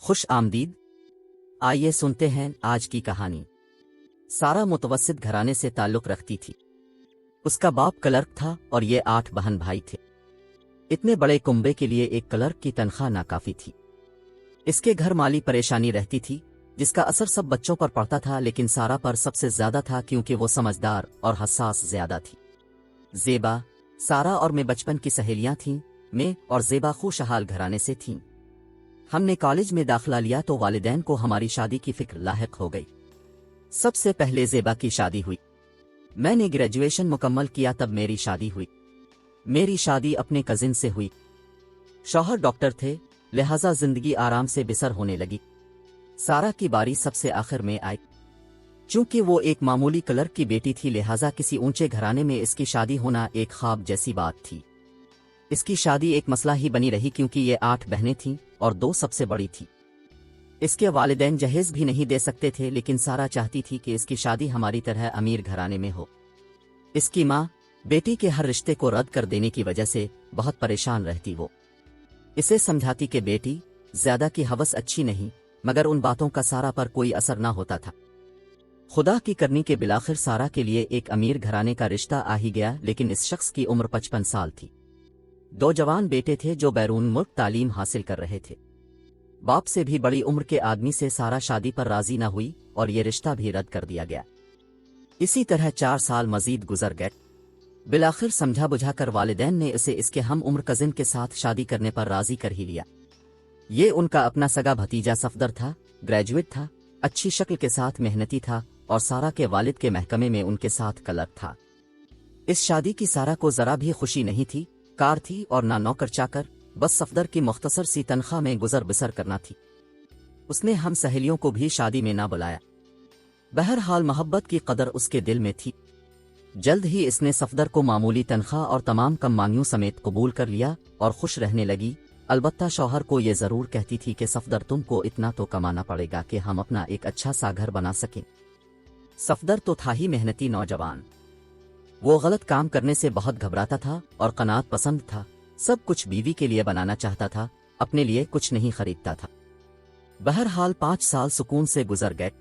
खुश आमदीद। आइए सुनते हैं आज की कहानी। सारा मुतवस्सित घराने से ताल्लुक़ रखती थी। उसका बाप क्लर्क था और ये 8 बहन भाई थे। इतने बड़े कुंबे के लिए एक क्लर्क की तनख्वाह नाकाफी थी। इसके घर माली परेशानी रहती थी, जिसका असर सब बच्चों पर पड़ता था, लेकिन सारा पर सबसे ज्यादा था क्योंकि वो समझदार और हसास ज्यादा थी। ज़ेबा, सारा और मैं बचपन की सहेलियां थीं। मैं और ज़ेबा खुशहाल घराने से थीं। हमने कॉलेज में दाखिला लिया तो वालिदैन को हमारी शादी की फिक्र लाहिक हो गई। सबसे पहले ज़ेबा की शादी हुई। मैंने ग्रेजुएशन मुकम्मल किया तब मेरी शादी हुई। मेरी शादी अपने कजिन से हुई। शौहर डॉक्टर थे, लिहाजा जिंदगी आराम से बिसर होने लगी। सारा की बारी सबसे आखिर में आई। चूंकि वो एक मामूली क्लर्क की बेटी थी, लिहाजा किसी ऊंचे घराने में इसकी शादी होना एक ख्वाब जैसी बात थी। इसकी शादी एक मसला ही बनी रही क्योंकि ये 8 बहनें थीं और 2 सबसे बड़ी थी। इसके वालिदैन जहेज भी नहीं दे सकते थे, लेकिन सारा चाहती थी कि इसकी शादी हमारी तरह अमीर घराने में हो। इसकी माँ बेटी के हर रिश्ते को रद्द कर देने की वजह से बहुत परेशान रहती। वो इसे समझाती कि बेटी, ज्यादा की हवस अच्छी नहीं, मगर उन बातों का सारा पर कोई असर ना होता था। खुदा की करनी के बिलाखिर सारा के लिए एक अमीर घराने का रिश्ता आ ही गया, लेकिन इस शख्स की उम्र 55 साल थी। 2 जवान बेटे थे जो बैरून मुल्क तालीम हासिल कर रहे थे। बाप से भी बड़ी उम्र के आदमी से सारा शादी पर राजी न हुई और ये रिश्ता भी रद्द कर दिया गया। इसी तरह 4 साल मजीद गुजर गए। बिलाखिर समझा बुझाकर वालिदैन ने इसे इसके हम उम्र कजिन के साथ शादी करने पर राजी कर ही लिया। ये उनका अपना सगा भतीजा सफदर था, ग्रेजुएट था, अच्छी शक्ल के साथ मेहनती था और सारा के वालिद के महकमे में उनके साथ क्लर्क था। इस शादी की सारा को जरा भी खुशी नहीं थी। कार थी और ना नौकर चाकर, बस सफदर की मुख्तसर सी तनख्वाह में गुजर बसर करना थी। उसने हम सहेलियों को भी शादी में ना बुलाया। बहरहाल मोहब्बत की कदर उसके दिल में थी। जल्द ही इसने सफदर को मामूली तनख्वाह और तमाम कम मांगियों समेत कबूल कर लिया और खुश रहने लगी। अलबत्ता शौहर को ये जरूर कहती थी कि सफदर, तुमको इतना तो कमाना पड़ेगा कि हम अपना एक अच्छा सा घर बना सकें। सफदर तो था ही मेहनती नौजवान। वो गलत काम करने से बहुत घबराता था और कनात पसंद था। सब कुछ बीवी के लिए बनाना चाहता था, अपने लिए कुछ नहीं खरीदता था। बहरहाल 5 साल सुकून से गुजर गए।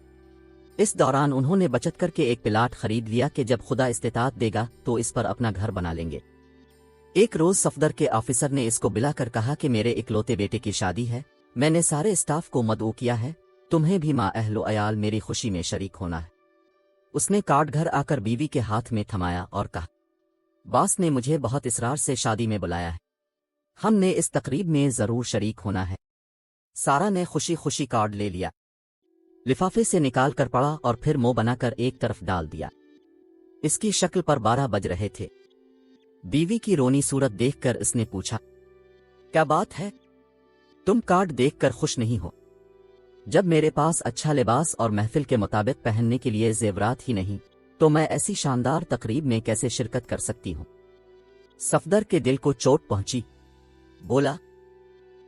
इस दौरान उन्होंने बचत करके एक प्लाट खरीद लिया कि जब खुदा इस्तेताअत देगा तो इस पर अपना घर बना लेंगे। एक रोज सफदर के ऑफिसर ने इसको बुलाकर कहा कि मेरे इकलौते बेटे की शादी है, मैंने सारे स्टाफ को मदऊ किया है, तुम्हें भी माँ अहलो अयाल मेरी खुशी में शरीक होना है। उसने कार्ड घर आकर बीवी के हाथ में थमाया और कहा, बास ने मुझे बहुत इसरार से शादी में बुलाया है, हमने इस तकरीब में जरूर शरीक होना है। सारा ने खुशी खुशी कार्ड ले लिया, लिफाफे से निकाल कर पढ़ा और फिर मुंह बनाकर एक तरफ डाल दिया। इसकी शक्ल पर 12 बज रहे थे। बीवी की रोनी सूरत देखकर इसने पूछा, क्या बात है, तुम कार्ड देखकर खुश नहीं हो? जब मेरे पास अच्छा लिबास और महफिल के मुताबिक पहनने के लिए जेवरात ही नहीं, तो मैं ऐसी शानदार तकरीब में कैसे शिरकत कर सकती हूं? सफदर के दिल को चोट पहुंची। बोला,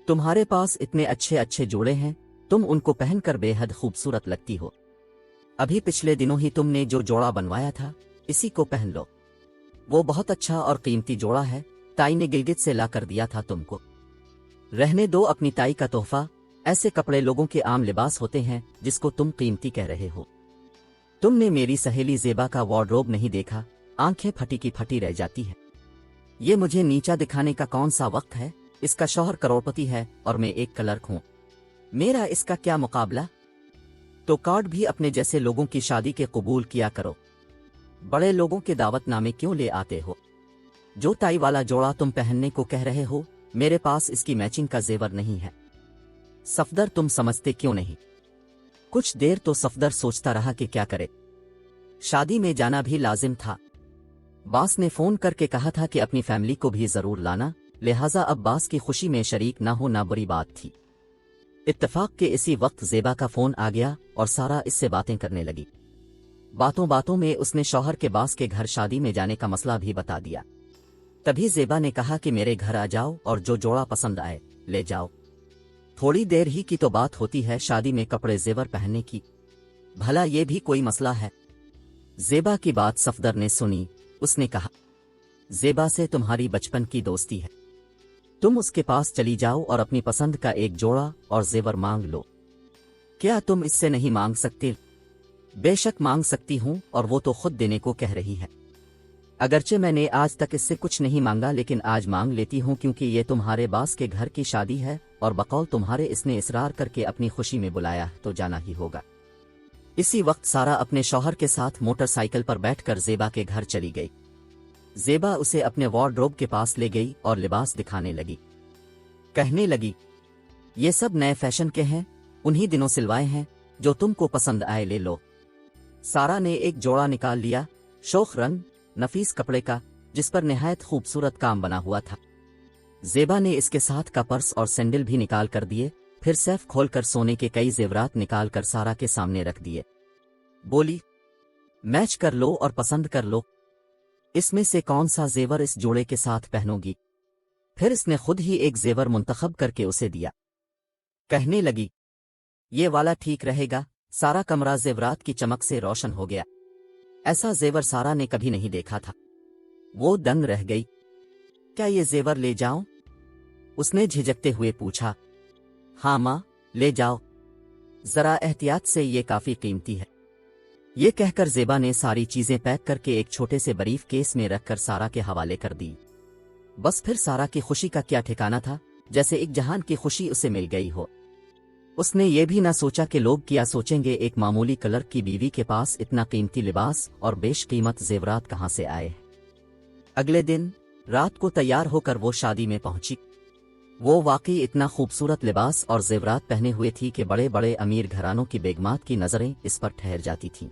तुम्हारे पास इतने अच्छे अच्छे जोड़े हैं, तुम उनको पहनकर बेहद खूबसूरत लगती हो। अभी पिछले दिनों ही तुमने जो जोड़ा बनवाया था, इसी को पहन लो। वो बहुत अच्छा और कीमती जोड़ा है, ताई ने गिलगित से ला कर दिया था तुमको। रहने दो अपनी ताई का तोहफा, ऐसे कपड़े लोगों के आम लिबास होते हैं जिसको तुम कीमती कह रहे हो। तुमने मेरी सहेली ज़ेबा का वार्डरोब नहीं देखा, आंखें फटी की फटी रह जाती है। ये मुझे नीचा दिखाने का कौन सा वक्त है? इसका शौहर करोड़पति है और मैं एक क्लर्क हूं, मेरा इसका क्या मुकाबला? तो कार्ड भी अपने जैसे लोगों की शादी के कबूल किया करो। बड़े लोगों के दावतनामे क्यों ले आते हो? जो ताई वाला जोड़ा तुम पहनने को कह रहे हो, मेरे पास इसकी मैचिंग का जेवर नहीं है। सफदर, तुम समझते क्यों नहीं? कुछ देर तो सफदर सोचता रहा कि क्या करे। शादी में जाना भी लाजिम था। बास ने फोन करके कहा था कि अपनी फैमिली को भी जरूर लाना, लिहाजा अब बास की खुशी में शरीक ना होना बुरी बात थी। इत्तेफाक के इसी वक्त ज़ेबा का फोन आ गया और सारा इससे बातें करने लगी। बातों बातों में उसने शौहर के बास के घर शादी में जाने का मसला भी बता दिया। तभी ज़ेबा ने कहा कि मेरे घर आ जाओ और जो जोड़ा पसंद आए ले जाओ। थोड़ी देर ही की तो बात होती है शादी में कपड़े जेवर पहनने की, भला ये भी कोई मसला है? ज़ेबा की बात सफदर ने सुनी। उसने कहा, ज़ेबा से तुम्हारी बचपन की दोस्ती है। तुम उसके पास चली जाओ और अपनी पसंद का एक जोड़ा और जेवर मांग लो। क्या तुम इससे नहीं मांग सकते? बेशक मांग सकती हूँ, और वो तो खुद देने को कह रही है। अगरचे मैंने आज तक इससे कुछ नहीं मांगा, लेकिन आज मांग लेती हूँ क्योंकि ये तुम्हारे बास के घर की शादी है और बकौल तुम्हारे इसने इसरार करके अपनी खुशी में बुलाया तो जाना ही होगा। इसी वक्त सारा अपने शौहर के साथ मोटरसाइकिल पर बैठकर ज़ेबा के घर चली गई। ज़ेबा उसे अपने वार्डरोब के पास ले गई और लिबास दिखाने लगी। कहने लगी, ये सब नए फैशन के हैं, उन्हीं दिनों सिलवाए हैं, जो तुमको पसंद आए ले लो। सारा ने एक जोड़ा निकाल लिया, शोख रंग नफीस कपड़े का, जिस पर निहायत खूबसूरत काम बना हुआ था। ज़ेबा ने इसके साथ का पर्स और सैंडल भी निकाल कर दिए, फिर सैफ खोलकर सोने के कई जेवरात निकाल कर सारा के सामने रख दिए। बोली, मैच कर लो और पसंद कर लो, इसमें से कौन सा जेवर इस जोड़े के साथ पहनोगी। फिर इसने खुद ही एक जेवर मुंतखब करके उसे दिया। कहने लगी, ये वाला ठीक रहेगा। सारा कमरा जेवरात की चमक से रोशन हो गया। ऐसा जेवर सारा ने कभी नहीं देखा था। वो दंग रह गई। क्या ये जेवर ले जाऊं? उसने झिझकते हुए पूछा। हाँ माँ, ले जाओ, जरा एहतियात से, ये काफी कीमती है। ये कहकर ज़ेबा ने सारी चीजें पैक करके एक छोटे से बरीफ केस में रखकर सारा के हवाले कर दी। बस फिर सारा की खुशी का क्या ठिकाना था, जैसे एक जहान की खुशी उसे मिल गई हो। उसने ये भी ना सोचा कि लोग क्या सोचेंगे, एक मामूली क्लर्क की बीवी के पास इतना कीमती लिबास और बेशकीमत जेवरात कहाँ से आए। अगले दिन रात को तैयार होकर वो शादी में पहुंची। वो वाकई इतना खूबसूरत लिबास और जेवरात पहने हुए थी कि बड़े बड़े अमीर घरानों की बेगमात की नजरें इस पर ठहर जाती थीं।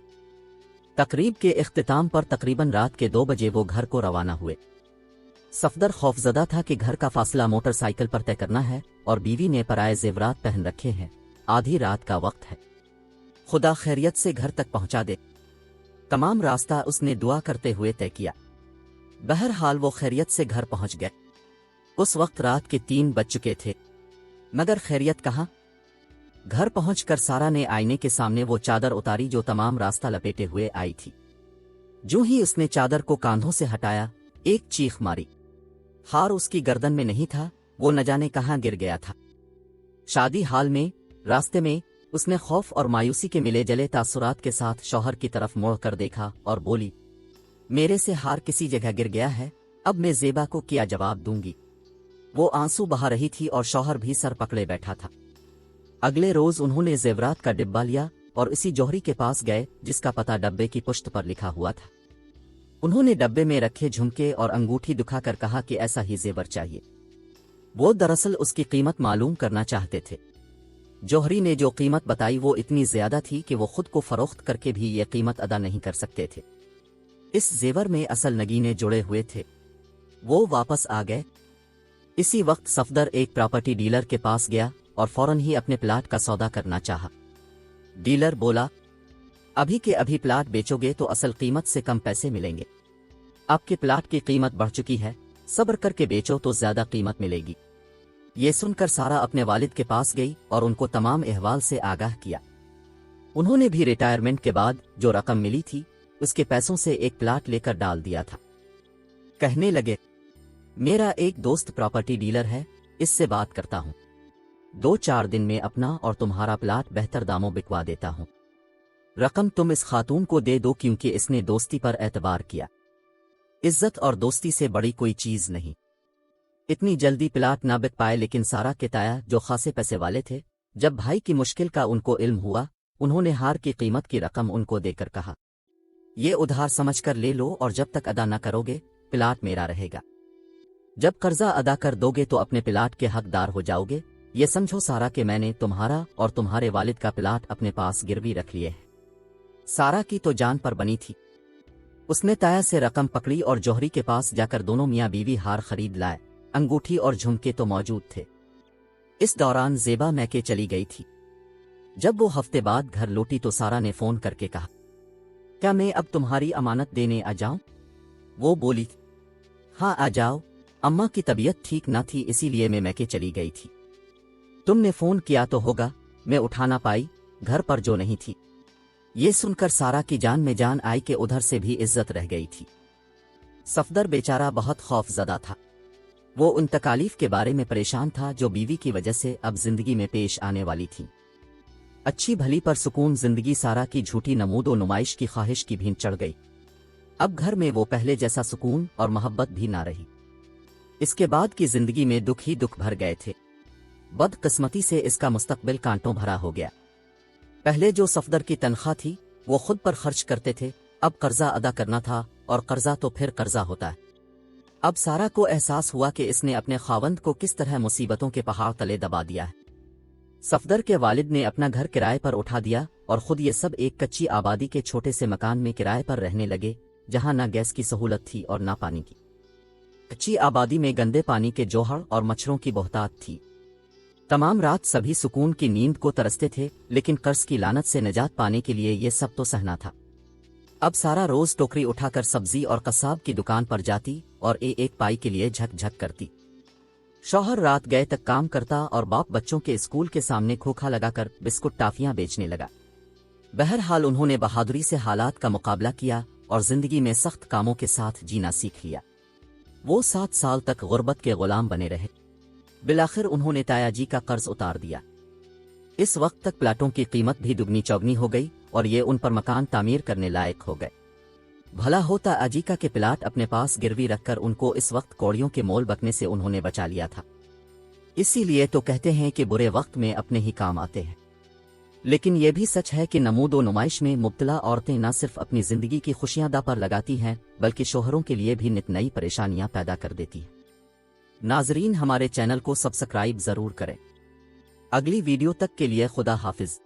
तकरीब के इख्तिताम पर तकरीबन रात के 2 बजे वो घर को रवाना हुए। सफदर खौफजदा था कि घर का फासला मोटरसाइकिल पर तय करना है और बीवी ने पराए जेवरात पहन रखे हैं। आधी रात का वक्त है, खुदा खैरियत से घर तक पहुंचा दे। तमाम रास्ता उसने दुआ करते हुए तय किया। बहरहाल वो खैरियत से घर पहुंच गए। उस वक्त रात के 3 बज चुके थे, मगर खैरियत कहाँ। घर पहुंचकर सारा ने आईने के सामने वो चादर उतारी जो तमाम रास्ता लपेटे हुए आई थी। जो ही उसने चादर को कांधों से हटाया, एक चीख मारी। हार उसकी गर्दन में नहीं था, वो न जाने कहाँ गिर गया था। शादी हाल में रास्ते में उसने खौफ और मायूसी के मिले जले तासुरात के साथ शौहर की तरफ मुड़ कर देखा और बोली, मेरे से हार किसी जगह गिर गया है, अब मैं ज़ेबा को क्या जवाब दूंगी। वो आंसू बहा रही थी और शौहर भी सर पकड़े बैठा था। अगले रोज उन्होंने जेवरात का डिब्बा लिया और इसी जौहरी के पास गए जिसका पता डब्बे की पुश्त पर लिखा हुआ था। उन्होंने डब्बे में रखे झुमके और अंगूठी दिखाकर कहा कि ऐसा ही जेवर चाहिए। वो दरअसल उसकी कीमत मालूम करना चाहते थे। जौहरी ने जो कीमत बताई वो इतनी ज्यादा थी कि वो खुद को फरोख्त करके भी ये कीमत अदा नहीं कर सकते थे। इस जेवर में असल नगीने जुड़े हुए थे। वो वापस आ गए। इसी वक्त सफदर एक प्रॉपर्टी डीलर के पास गया और फौरन ही अपने प्लाट का सौदा करना चाहा। डीलर बोला, अभी के अभी प्लाट बेचोगे तो असल कीमत से कम पैसे मिलेंगे। आपके प्लाट की कीमत बढ़ चुकी है, सब्र करके बेचो तो ज्यादा कीमत मिलेगी। ये सुनकर सारा अपने वालिद के पास गई और उनको तमाम अहवाल से आगाह किया। उन्होंने भी रिटायरमेंट के बाद जो रकम मिली थी उसके पैसों से एक प्लाट लेकर डाल दिया था। कहने लगे, मेरा एक दोस्त प्रॉपर्टी डीलर है, इससे बात करता हूं। 2-4 दिन में अपना और तुम्हारा प्लाट बेहतर दामों बिकवा देता हूं। रकम तुम इस खातून को दे दो क्योंकि इसने दोस्ती पर एतबार किया। इज्जत और दोस्ती से बड़ी कोई चीज नहीं। इतनी जल्दी प्लाट ना बिक पाए, लेकिन सारा के ताया जो खासे पैसे वाले थे, जब भाई की मुश्किल का उनको इल्म हुआ, उन्होंने हार की कीमत की रकम उनको देकर कहा, ये उधार समझकर ले लो और जब तक अदा न करोगे प्लाट मेरा रहेगा। जब कर्जा अदा कर दोगे तो अपने प्लाट के हकदार हो जाओगे। ये समझो सारा कि मैंने तुम्हारा और तुम्हारे वालिद का प्लाट अपने पास गिरवी रख लिए है। सारा की तो जान पर बनी थी। उसने ताया से रकम पकड़ी और जौहरी के पास जाकर दोनों मियाँ बीवी हार खरीद लाए। अंगूठी और झुमके तो मौजूद थे। इस दौरान ज़ेबा मैके चली गई थी। जब वो हफ्ते बाद घर लौटी तो सारा ने फोन करके कहा, क्या मैं अब तुम्हारी अमानत देने आ जाऊं? वो बोली, हाँ आ जाओ, अम्मा की तबीयत ठीक न थी इसीलिए मैं मैके चली गई थी। तुमने फोन किया तो होगा, मैं उठा ना पाई, घर पर जो नहीं थी। ये सुनकर सारा की जान में जान आई कि उधर से भी इज्जत रह गई थी। सफदर बेचारा बहुत खौफजदा था। वो उन तकालीफ के बारे में परेशान था जो बीवी की वजह से अब जिंदगी में पेश आने वाली थी। अच्छी भली पर सुकून जिंदगी सारा की झूठी नमूदो नुमाइश की ख्वाहिश की भींत चढ़ गई। अब घर में वो पहले जैसा सुकून और मोहब्बत भी ना रही। इसके बाद की जिंदगी में दुख ही दुख भर गए थे। बदकिस्मती से इसका मुस्तकबिल कांटों भरा हो गया। पहले जो सफदर की तनख्वाह थी वो खुद पर खर्च करते थे, अब कर्जा अदा करना था, और कर्जा तो फिर कर्जा होता है। अब सारा को एहसास हुआ कि इसने अपने खावंद को किस तरह मुसीबतों के पहाड़ तले दबा दिया है। सफदर के वालिद ने अपना घर किराए पर उठा दिया और खुद ये सब एक कच्ची आबादी के छोटे से मकान में किराए पर रहने लगे, जहां ना गैस की सहूलत थी और ना पानी की। कच्ची आबादी में गंदे पानी के जोहड़ और मच्छरों की बहुतात थी। तमाम रात सभी सुकून की नींद को तरसते थे, लेकिन कर्ज की लानत से निजात पाने के लिए ये सब तो सहना था। अब सारा रोज टोकरी उठाकर सब्जी और कसाब की दुकान पर जाती और एक पाई के लिए झक झक करती। शौहर रात गए तक काम करता और बाप बच्चों के स्कूल के सामने खोखा लगाकर बिस्कुट टाफियां बेचने लगा। बहरहाल उन्होंने बहादुरी से हालात का मुकाबला किया और जिंदगी में सख्त कामों के साथ जीना सीख लिया। वो 7 साल तक गुर्बत के गुलाम बने रहे। बिलाखिर उन्होंने तायाजी का कर्ज उतार दिया। इस वक्त तक प्लाटों की कीमत भी दुगनी चौगनी हो गई और ये उन पर मकान तामीर करने लायक हो गए। भला होता अजीका के प्लाट अपने पास गिरवी रखकर उनको इस वक्त कौड़ियों के मोल बकने से उन्होंने बचा लिया था। इसीलिए तो कहते हैं कि बुरे वक्त में अपने ही काम आते हैं। लेकिन यह भी सच है कि नमूदो नुमाइश में मुब्तला औरतें न सिर्फ अपनी जिंदगी की खुशियां दा पर लगाती हैं, बल्कि शोहरों के लिए भी नित नई परेशानियां पैदा कर देती हैं। नाजरीन, हमारे चैनल को सब्सक्राइब जरूर करें। अगली वीडियो तक के लिए खुदा हाफिज।